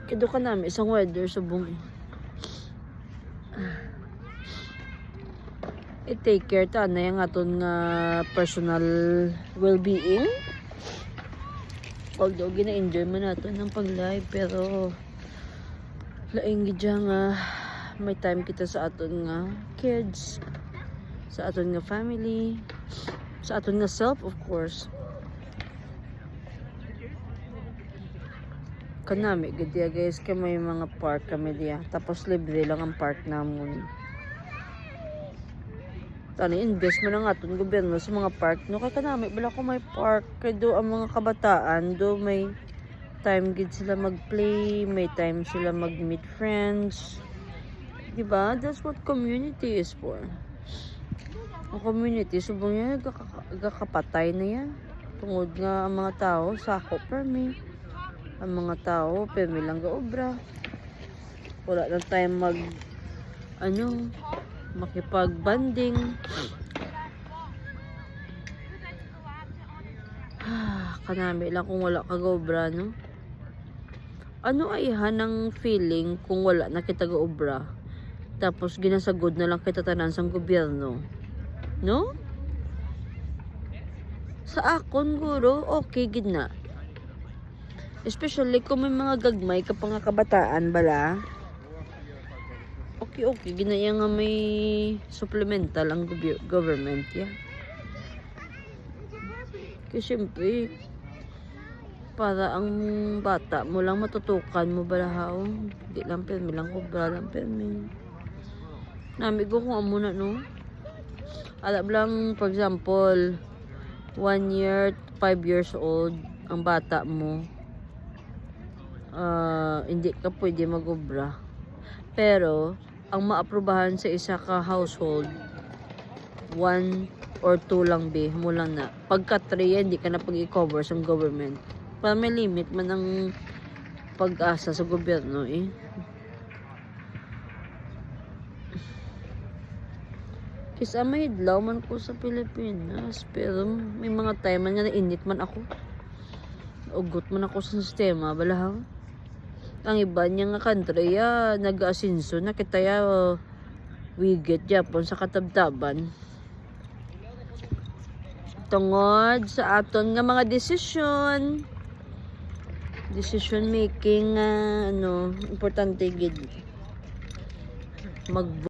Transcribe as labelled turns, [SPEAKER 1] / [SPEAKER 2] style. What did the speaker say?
[SPEAKER 1] Kido ka namin isang weather subong. I-take care ta na yung aton nga personal well-being. Although gina-enjoy mo nato ng pag-live, pero laing gidya nga may time kita sa aton nga kids, sa aton nga family, sa aton nga self, of course. Kanami gadiya guys, kay may mga park kami diya, tapos libre lang ang park namon. Tani invest mo na nga aton gobyerno sa mga park no, kay kanami bala ko may park, kay do ang mga kabataan do may time gid sila mag-play, may time sila mag-meet friends, diba? That's what community is for. Ang community subong yan gakapatay na yan tungod nga ang mga tao sakop permi, ang mga tao permi lang gaobra, wala na time mag makipag-banding. Kanami lang kung wala ka gaobra, no? Ano ay hanang feeling kung wala na kita gaobra tapos ginasagod na lang kita tanan sang gobyerno, no? Sa akon guro okay gid na, especially kung may mga gagmay ka pa nga kabataan bala, okay ginaya nga may supplemental ang government ya. Kasi syempre para ang bata mo lang matutukan mo balahaw, di lang permi lang kubra lang permi. Namigo kung amo na no. Alam lang, for example 1 year, 5 years old ang bata mo, hindi ka pwede magobra. Pero ang maaprubahan sa isa ka household 1 or 2 lang mo lang na. Pagka 3 hindi ka na pag-i-cover sa government. Para may limit man ang pag-asa sa gobyerno eh. Kisa may hidlaw man ko sa Pilipinas, pero may mga time man nga nainit man ako. Ugot man ako sa sistema balahaw. Ang iba niya nga country nag-asinso na kita wigit Japon sa katabtaban tungod sa aton nga mga decision making importante gid mag